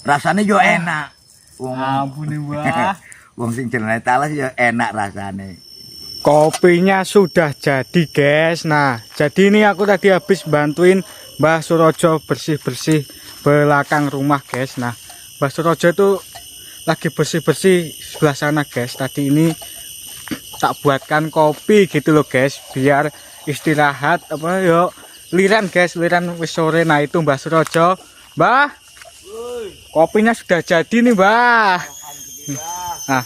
rasane yo enak. Ampun Mbah. Wong sing jenenge Tales yo enak rasane. Kopinya sudah jadi guys. Nah jadi ini aku tadi habis bantuin Mbah Surojo bersih-bersih belakang rumah guys. Nah Mbah Surojo itu lagi bersih-bersih sebelah sana guys. Tadi ini tak buatkan kopi gitu loh guys, biar istirahat apa yo liran guys, liran wis sore. Nah itu Mbah Surojo. Mbah, kopinya sudah jadi nih Mbah. Nah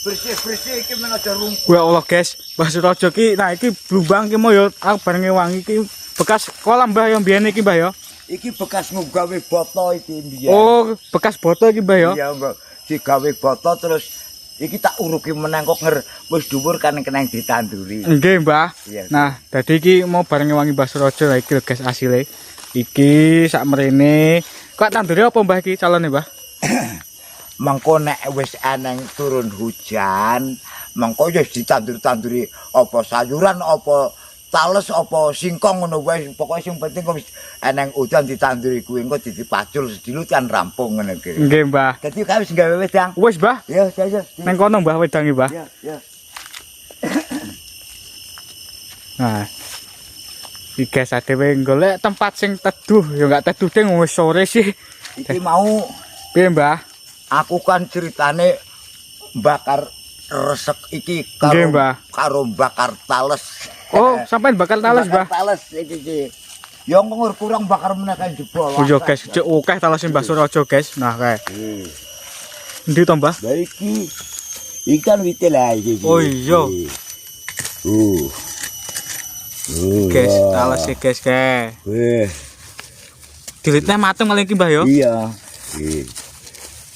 bersih-bersih iki men aja rumput. ya Allah guys, Mbah Surojo ki nah iki blumbang ki mau yo aku bareng wangi ki bekas kolam Mbah yo mbiyen iki Mbah yo. Iki bekas nggawe boto iki mbiyen. Oh, bekas boto iki Mbah yo. Iya, Mbak. Digawe boto terus iki tak uruki meneng kok wis dhuwur kan kena ditanduri. Nggih, Mbah. Iya. Nah, dadi iki mau bareng wangi Mbah Surojo lah iki lho guys asile. Iki sak mrene. Kok tanduri apa Mbah iki calone, Mbah? Mengko nek wis eneng turun hujan, mengko ya ditandur-tanduri apa sayuran apa tales apa singkong ngono wae. Pokoke sing penting kok wis eneng udan ditanduri kuwi engko dipacul sedilut kan rampung ngono iki. Nggih, Mbah. Dadi kawis gawe wedang. Wis, Mbah. Ya, ya. Neng kono Mbah wedangi, Mbah. Ya, ya. Nah. Iki guys adewe golek tempat sing teduh, ya enggak teduh ding wis sore sih. Iki mau Piye, Mbah? aku kan ceritane bakar resek iki Nggih, Mbah. karo bakar tales. Oh, sampean bakal tales, Mbah. Tales iki. Ya ngur kurang bakar meneh kan jebol. Oh, yo guys, cek akeh tales Mbah Surojo, guys. Nah, kae. Endi to, Mbah? Lah iki ikan wite lah iki. Oh iya. Guys, tales e guys kae. Weh, Dilitne mateng malah iki, Mbah yo. iya.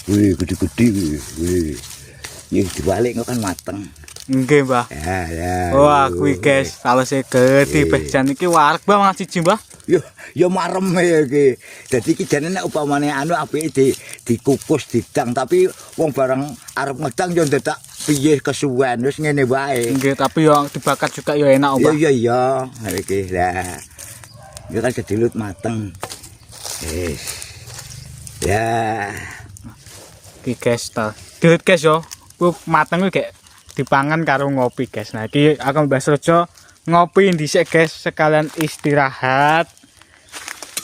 Wih, gede-gede wih. Ya dibalik kok kan mateng. Nggih, Mbah. Ya. Wah, kuwi guys, talese gede bejan iki wareg Mbah mangan siji, Mbah. Ya marem ya iki. Dadi iki jane nek upamane anu apike dikukus didang tapi wong barang arep ngedang yo dadak piye kesuwen wis ngene wae. Nggih, tapi yo dibakar juga yo enak, Mbah. Iya. Iki lah. Ya kan kedilut mateng. Ya. Iki guys, dilit guys yo. Ku mateng kuwi kayak dipangan karo ngopi guys. Nah, iki aku Mbah Surojo ngopi dhisik guys sekalian istirahat.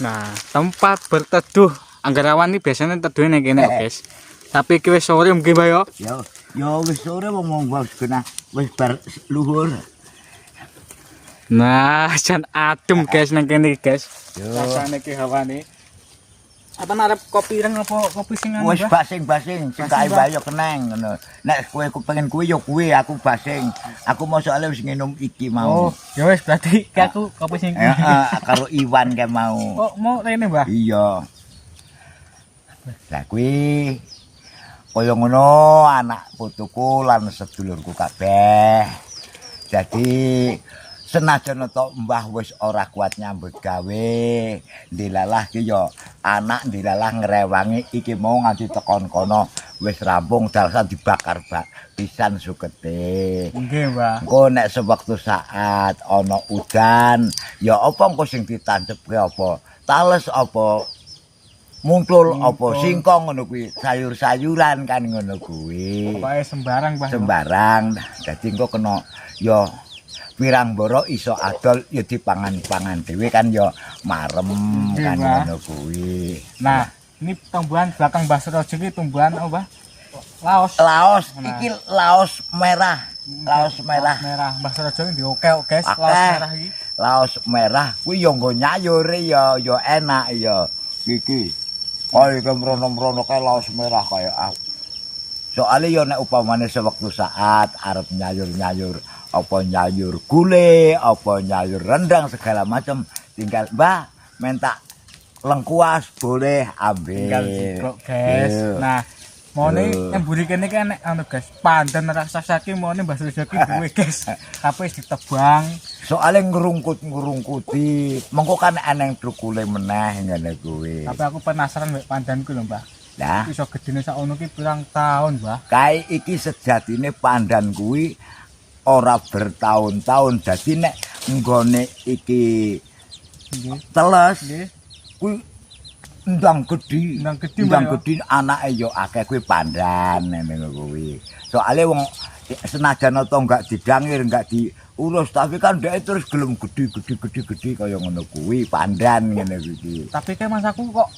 Nah, tempat berteduh Anggarawan ini biasanya teduh ning kene guys. Tapi iki wis sore mungkin Mbah yo. Yo wis sore wong wis kena wis bar luhur. Nah, jan adem guys nang kene guys. Rasane iki hawane. Apa arep kopi ireng apa kopi sing anu? Wis basing-basing, sing kae wae yo keneng ngono. Nek kowe pengen kuwi yo kuwi, aku basing. Aku mau soalnya wis nginum iki mau. Oh, ya wis berarti aku kopi sing Heeh, karo Iwan kae mau. kok mau rene, Mbah? Iya. Lah kuwi kaya ngono anak putuku lan sedulurku kabeh. Jadi senajan to Mbah wis ora kuat nyambut gawe, ndilalah ki yo anak ndilalah ngrewangi iki mau nganti tekon kono wis rampung dalasan dibakar pisan sukete. Nggih, Mbah. Engko nek sewektu saat ana udan, ya apa engko sing ditandepke apa? Tales apa? Mungklul apa singkong ngono kuwi, sayur-sayuran kan ngono kuwi. Pokoke sembarang, Mbah. Sembarang. Dadi engko kena ya pirang boro iso adol ya dipangan-pangan dhewe kan ya marem kan ngono kuwi. Nah, ini tumbuhan belakang Mbah Surojo iki tumbuhan apa, Mbah? Laos. Laos iki laos merah. Laos merah. Merah. Mbah Surojo iki dioke guys, Akeh. laos merah iki. Laos merah kuwi ya nggo nyayure ya enak ya. Iki. Oh iki mrono-mrono kae laos merah kaya soalnya ya nek upamane sewektu saat arep nyayur-nyayur apa nyayur gule, apa nyayur rendang segala macam tinggal Mbah minta lengkuas boleh ambil. Tinggal diplok, guys. Nah, mone emburi kene iki enek anu guys, pandan raksasa ki mone Mbah Surojo ki duwe guys. Tapi wis ditebang. Soale ngrungkut-ngrungkuti, mengko kan eneng trukule meneh ngene kuwi. Tapi aku penasaran mek pandan ku lho, Mbah. Lah, Iso gedene sakmono ki pirang tahun, Mbah? kae iki sejatine pandan kuwi ora bertahun-tahun. Dadi nek nggone iki Nggih. teles Nggih. kuwi ndang gedhi. Ndang gedhi, Ndang Mbak, gedhi anake yo akeh kuwi pandan ngono kuwi. Soale wong senajan to enggak didangir, enggak diurus, tapi kan dhek terus gelem gedhi kaya ngono kuwi, pandan ngene iki. Tapi kayak mas aku kok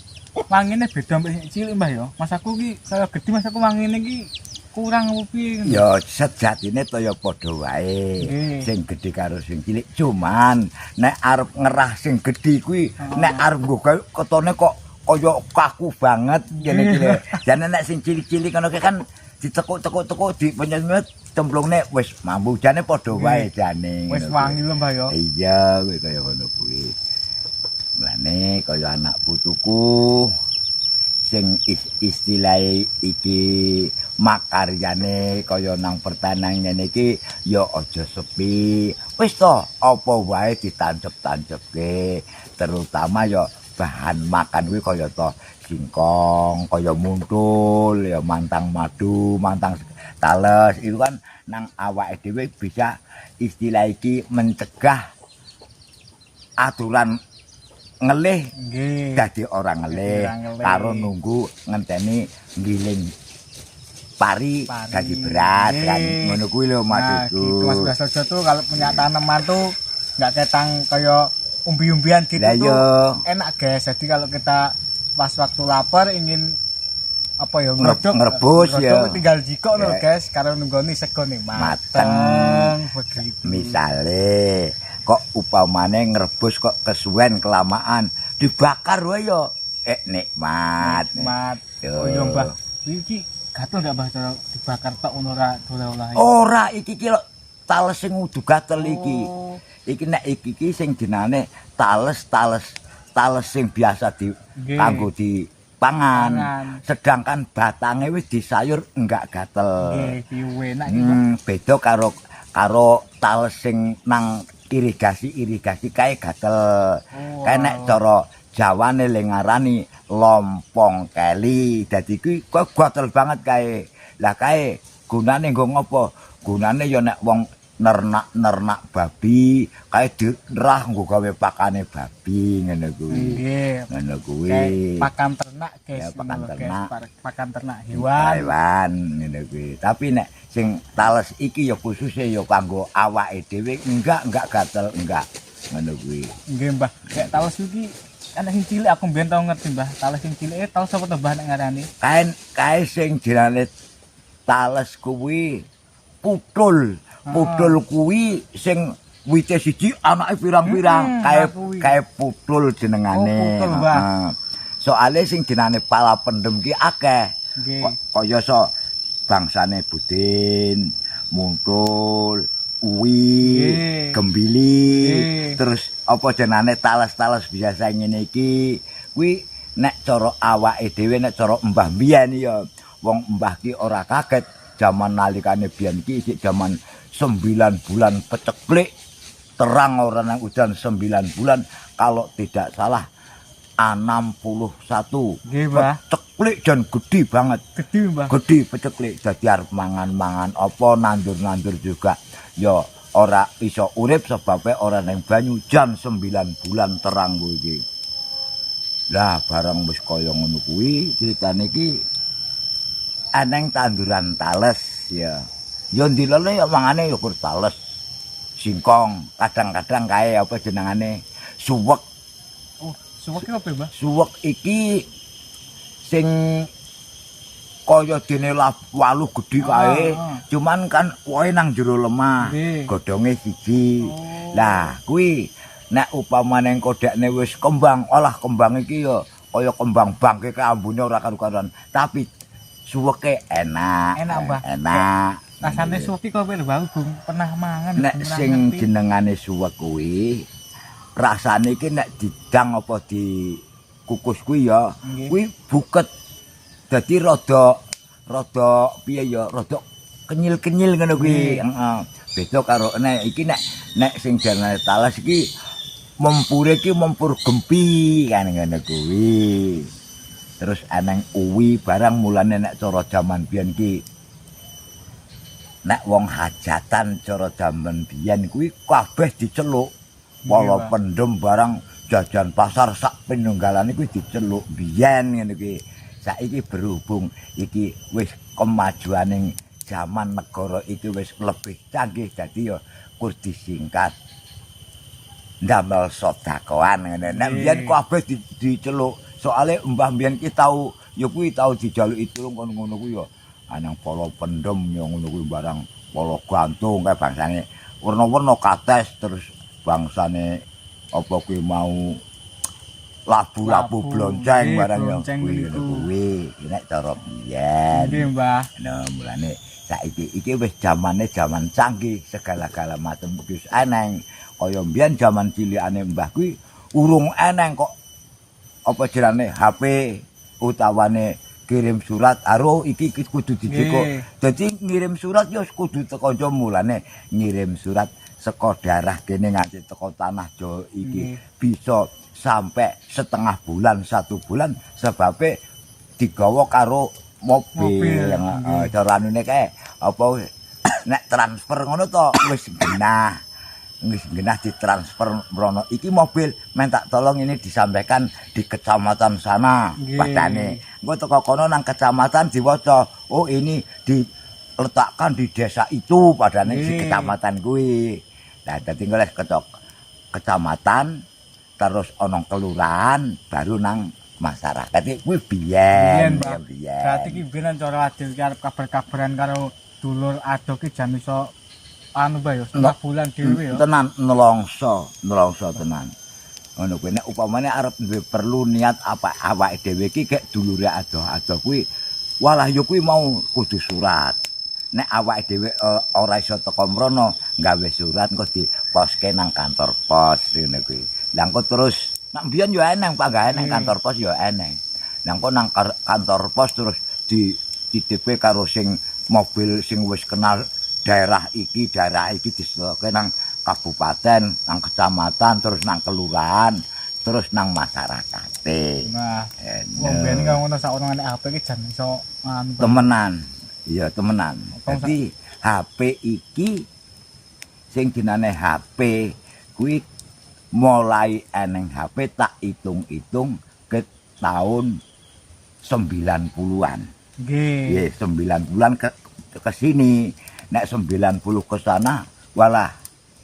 wangine beda mbek sing cilik Mbah ya. Mas aku ki saya gedhi mas aku wangine ki kurang opo Ya sejatine to ya padha wae. Sing gedhe karo sing cilik. Cuman nek arep ngerah sing gedhe kuwi nek arep nggo gawe ketone kok kaya kaku banget ngene iki lho. Jane nek sing cilik-cilik ngono kan ditekuk-tekuk di penyet cemplungne wis mambu jane padha wae jane. Wis wangi lho Mbah ya. Iya kuwi kaya ngono kuwi. Mulane kaya anak putuku sing istilahe iki makaryane kaya nang pertanian ngene iki ya aja sepi. Wis to, apa wae ditancep-tancepke, terutama ya bahan makan kuwi kaya to singkong, kaya muntul, ya mantang madu, mantang tales itu kan nang awake dhewe bisa istilah iki mencegah aturan ngelih Nggih. dadi orang ngelih karo nunggu ngenteni ngiling pari dadi beras kan ngono kuwi lho maksudku. Mas Prasojo tuh kalau punya tanaman tuh nggak ketang kayak umbi-umbian gitu tuh enak guys. Jadi kalau kita pas waktu lapar ingin apa ya ngerebus ya tinggal jikok loh guys karena nunggoni sego nih mateng begitu. Misale kok upamane ngrebus kok kesuwen kelamaan dibakar wae yo nikmat. Oh iya Mbah. Iki gatel ndak Mbah dibakar tok ngono ora olah. Ora iki ki tales sing udu gatel iki. Iki nek iki sing jenane tales sing biasa kanggo dipangan. Sedangkan batange wis disayur enggak gatel. Nggih, enak iki. Beda karo tales sing nang irigasi kae gatel. Kae nek cara Jawane le ngarani lompong keli. Dadi kuwi kok gatel banget kae. Lah kae gunane nggo ngopo? Gunane ya nek wong nernak babi, kae dirah nggo gawe pakane babi ngene kuwi. Nggih. Ngono kuwi. Pakan ternak guys. Ya, pakan ternak hewan. Hewan ngene kuwi. Tapi nek sing tales iki ya khususe ya kanggo awake dhewe enggak gatel enggak. Ngono kuwi. Nggih, Mbah. Nek tales iki ana sing cilik aku mbiyen tau ngerti, Mbah. Tales sing cilik tau sapa to Mbah nek ngarani? Kae sing jenenge tales kuwi putul. Putul kuwi sing wite siji anake pirang-pirang. Kae putul jenengane. Putul, Mbah. Soale sing jenenge pala pendem ki akeh. Kaya bangsane budin, muntul, uwi, gembili, terus apa jenane talas-talas biasa ngene iki. Kuwi nek cara awake dhewe nek cara mbah mbiyen ya wong mbah ki ora kaget jaman nalikane biyen iki isih jaman 9 bulan peceklik terang ora nang udan 9 bulan kalau tidak salah 61. Nggih, Mbah. Peceklik dan gede banget. Gede, Mbah. Gede peceklik. Dadi arep mangan-mangan apa nandur-nandur juga. Ya ora iso urip sebabe ora nang banyu jam 9 bulan terang kuwi iki. Lah barang wis kaya ngono kuwi critane iki aneng tanduran tales ya. Ya ndilene ya mangane ya kur tales. Singkong, kadang-kadang kae apa jenengane suwek. Oh, suwek iki apa, Mbah? Suwek iki sing kaya dene walu gedhi kae, cuman kan wohe nang jero lemah, godhonge siji. Lah kuwi nek upamane kodhekne wis kembang, olah kembang iki ya kaya kembang bangke ambune ora karu-karuan, tapi suweke enak. Enak, Mbah. Enak. Rasane suwek iki kok Mbah pernah mangan. Nek sing jenengane suwek kuwi rasane iki nek didang apa dikukus kuwi ya, kuwi buket. Dadi rada piye ya, rada kenyil-kenyil ngono kuwi. Heeh. Beda karo nek iki nek sing jenenge talas iki mempure iki mempur gempi kan ngono kuwi. Terus aneng uwi barang mulane nek cara jaman biyen iki nek wong hajatan cara jaman biyen kuwi kabeh diceluk. Pala pendem barang jajan pasar sak penunggalan iku diceluk biyen ngene iki. Saiki berhubung iki wis kemajuaning zaman negara iki wis lebih canggih dadi ya kus disingkat ndamel sedekahan ngene. Nek biyen kabeh diceluk soalé mbah biyen ki tau ya kuwi tau dijaluki tulung kono ngono kuwi ya anang polo pendem ya ngono kuwi barang polo gantung kae bangsane werna-werna kates terus bangsane apa kuwi mau labu-labu blonceng barang ya kuwi nek cara biyen nggih Mbah nah mulane saiki iki wis zamane zaman canggih segala-gala macam wis eneng kaya mbiyen zaman cilikane mbah kuwi urung eneng kok apa jenenge HP utawane kirim surat aro iki kudu dijeko dadi ngirim surat ya kudu teko mulane ngirim surat saka daerah kene nganti teko tanah Jawa iki bisa sampai setengah bulan 1 bulan sebabe digawa karo mobil carane kae apa nek transfer ngono to wis genah ditransfer mrono iki mobil minta tolong ini disampaikan di kecamatan sana padane engko teko kono nang kecamatan diwaca oh ini diletakkan di desa itu padane di kecamatan kuwi nah dadi ngoleh kecamatan terus ana kelurahan baru nang masyarakat kuwi biyen berarti ki biyen cara adil ki arep kabar-kabaran karo dulur adoh ki jan iso anu bae yo setengah bulan dhewe yo tenan nelongso tenan ngono kuwi nek upamane arep duwe perlu niat apa awake dhewe iki gek dulure adoh-adoh kuwi walah yo kuwi mau kudu surat nek awake dhewe ora iso teko mrono gawe surat engko diposke nang kantor pos ngene kuwi lha engko terus nek mbiyen yo eneng panggawe nang kantor pos yo eneng lha engko nang kantor pos terus dititip karo sing mobil sing wis kenal daerah iki diseloke nang kabupaten, nang kecamatan, terus nang kelurahan, terus nang masyarakat. Nah, wong ben kang ngono sak ono nek HP iki jan iso temenan. Iya, temenan. Dadi HP iki sing dinane HP kuwi mulai eneng HP tak hitung-hitung ke tahun 90-an. Nggih. 90-an ke sini. Nek 90 ke sana walah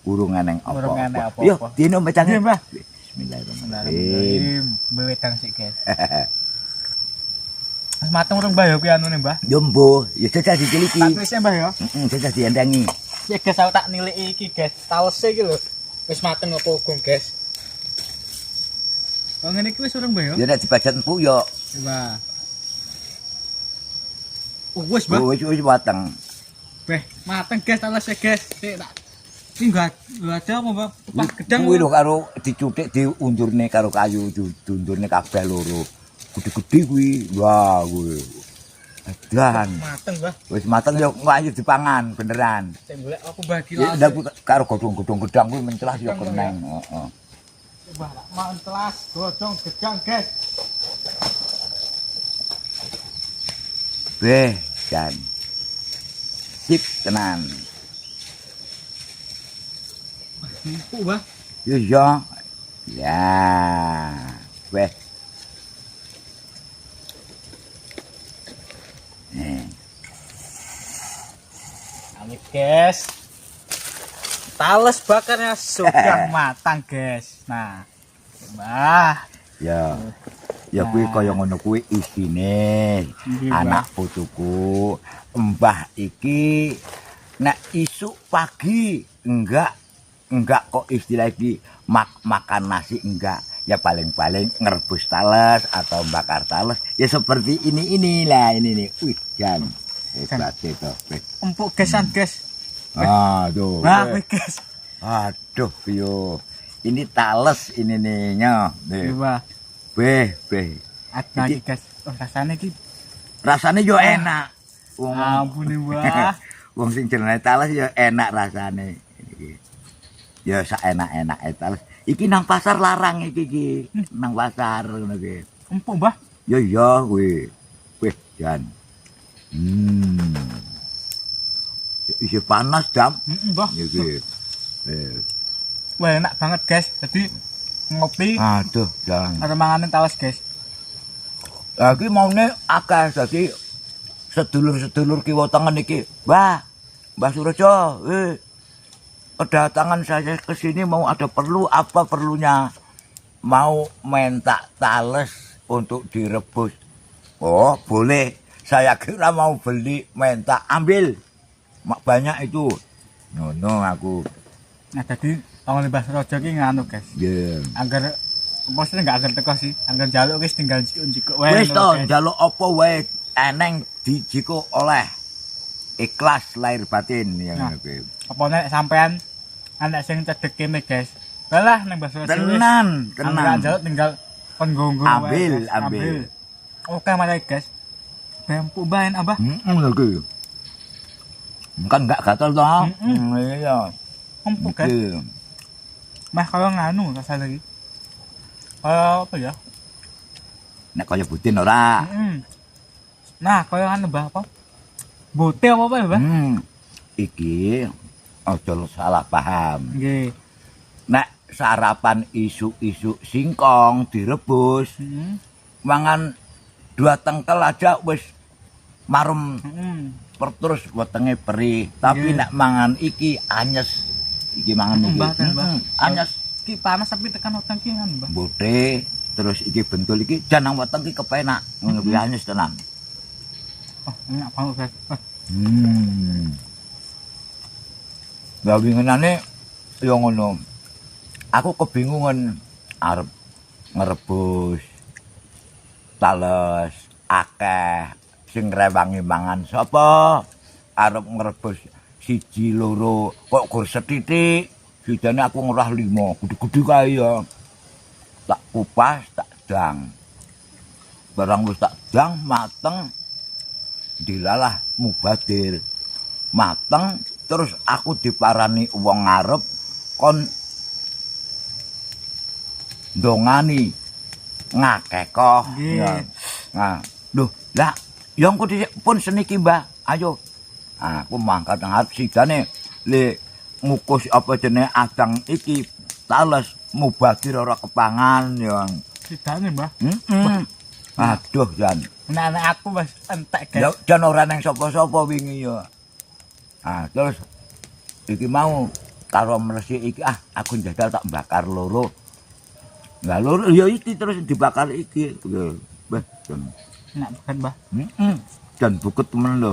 urung eneng apa-apa. Yo dino mecange. Mbah. Bismillahirrahmanirrahim. Bewedang sik, guys. Mas mateng urung Mbah ya kuwi anune, Mbah. Yo mbuh, ya jajah diciliki. Tak wis Mbah ya. Jajah diendengi. Sik guys aku tak niliki iki, guys. Talese iki lho. Wis mateng apa ugung, guys. Oh ngene iki wis urung Mbah ya? Ya nek dibajet empuk yo. Mbah. Wis, Mbah. Wis mateng. Beh, mateng guys talese guys. Sik tak enggak ada apa Mbak? Pas gedang. Kuwi lho karo dicuthik diundurne karo kayu diundurne kabeh loro. Gede-gede kuwi. Wah, kuwi. Dan Mateng, Mbah. Wis mateng yo ayo dipangan beneran. Sik golek apa Mbah iki Ya ndak karo godhong-godhong gedang kuwi mencelas yo keneng. Heeh. Mbah, mau telas godhong gedang guys. Beh, dan sip tenan. Empuk, Mbah. Iya. Ya. Weh. Amit guys. Tales bakarnya sudah matang guys. Nah, Mbah. Ya. Ya kuwi kaya ngono kuwi isine. Anak putuku, mbah iki nek isuk pagi enggak kok istilah iki makan nasi enggak. Ya paling-paling ngerebus tales atau bakar tales. Ya seperti ini lah ini nih. Wih, jan. Hebat itu. Empuk gesan guys. Aduh. Nah, guys. Aduh, yo. Ini tales ini nih nya. Mbah. Beh. Ada iki guys. Oh, rasane yo enak. Ampun Mbah. Wong sing jenenge tales yo enak rasane. Ya sak enak-enake tales. Iki nang pasar larang iki. Nang pasar ngono iki. Empuk, Mbah. Ya iya kuwi. Wih, jan. Isi panas, Dam. Mbah. Iki. Wah, enak banget, guys. Jadi ngopi Aduh, jangan. karo manganen tawas, guys. Lagi maune akeh dadi sedulur-sedulur kiwa tengen iki. Mbah Surejo, kedatangan saya ke sini mau ada perlu apa perlunya? Mau minta tales untuk direbus. Oh, boleh. Saya kira mau beli, minta ambil. Banyak itu. No, aku. Nah, dadi tongone Mbah Surojo ki nganu, guys. Yeah. Angger maksudnya enggak agar teko sih. Angger jaluk wis tinggal jikuk wae. Wis to, njaluk apa wae eneng dijiko oleh. Ikhlas lahir batin ya Nah. ngono kuwi. Apa nek sampean anak sing cedek kene, guys. Walah nang Mbah Surojo. Tenan. Angger jaluk tinggal penggonggo wae. Ambil. Oke, mari, guys. Bempu baen Abah. Lho kuwi. Kan enggak gatel toh. Iya. Empuk, guys. Iki. Mah kalau nganu rasane iki. Apa ya? Nek kaya butin ora. Nah, kaya anu Mbah apa? Bote apa ya, Mbah? Iki aja salah paham. Nggih. Nek sarapan isu-isu singkong direbus, mangan 2 tengkel aja wis marem terus wetenge perih. Tapi nek mangan iki anyes. Iki mangan iki. Mbah. Anyes. Ki panas tapi tekan weteng ki kan, Mbah. Bote terus iki bentul iki janang weteng iki kepenak. Ngono kuwi anyes tenan. Oh, enak banget, guys. Lah winginane ya ngono. Aku kebingungan arep ngrebus tales akeh sing rewangi mangan sapa? Arep ngrebus 1 2 kok gur sethithik. Sidane aku ngerah 5, gede-gede kae ya. Tak kupas, tak dang. Barang wis tak dang mateng dilalah mubadir. Mateng terus aku diparani wong ngarep kon ndongani ngakeko. Nggih. Nah, lho, lah ya engko pun seniki, Mbah. Ayo. Aku mangkat ngarep sidane le ngukus apa jenenge adang iki tales mubadir ora kepangan ya. Sidane, Mbah. Aduh, Jan. Nek aku wis entek, Ya guys. jan ora nang sapa-sapa wingi ya. Terus iki mau karo mresik iki aku njajal tak bakar loro. Lah loro ya iki terus dibakar iki. Wah, Jan. Enak banget, Mbah. Jan buket temen lho.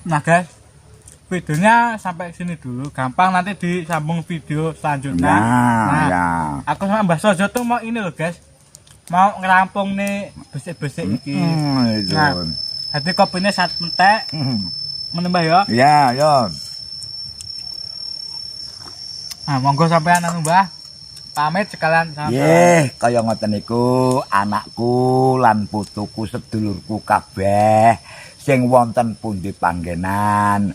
Nah, guys. Videonya sampai sini dulu. Gampang nanti disambung video selanjutnya. Nah, ya. Aku sama Mbah Surojo tuh mau ini loh, guys. Mau ngerampung nih besik-besik iki. Nah, jadi kopinya 1 mentek. Menembah ya. Ya, ya. Nah, monggo sampean anu, Mbah. Pamit sekalian sampean. Nggih, kaya ngoten niku anakku lan putuku sedulurku kabeh sing wonten pundi panggenan.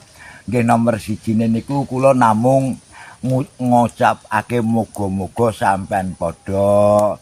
Nggih nomor 1 niku kula namung ngucapake muga-muga sampean padha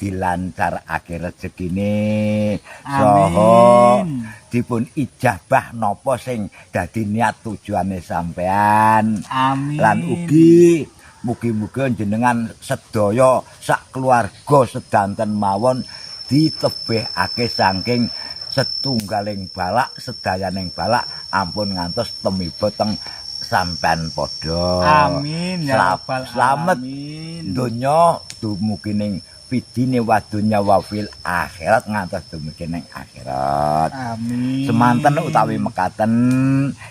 dilancarake rezekine saha dipun ijabah napa sing dadi niat tujuane sampean. Amin. Lan ugi mugi-mugi jenengan sedaya sak keluarga sedanten mawon ditebihake saking setunggaling balak sedayaning balak ampun ngantos temiba teng sampean padha. Amin ya rabbal Slamet alamin. donya dumugi ning fidine wa dunya wa fil akhirat ngantos dumugi ning akhirat. Amin. Semanten utawi mekaten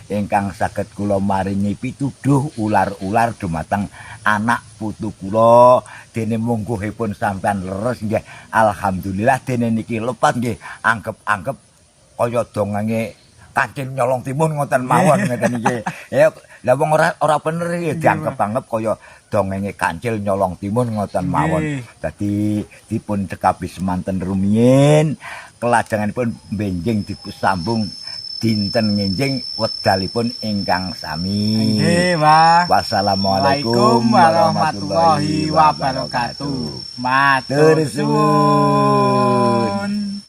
ingkang saged kula maringi pituduh ular-ular dumateng anak putu kula dene mungguhipun sampean leres nggih alhamdulillah dene niki lepat nggih anggap-anggap kaya dongenge Kancil Nyolong Timun ngoten mawon ngeten iki. Ya lah wong ora bener ya dianggap-anggap kaya dongenge Kancil Nyolong Timun ngoten mawon. Dadi dipun cekapi semanten rumiyin kelajenganipun benjing disambung dinten nginjing wedalipun ingkang sami. Nggih, Mbah. Wassalamualaikum warahmatullahi wabarakatuh. Matur Matur suwun.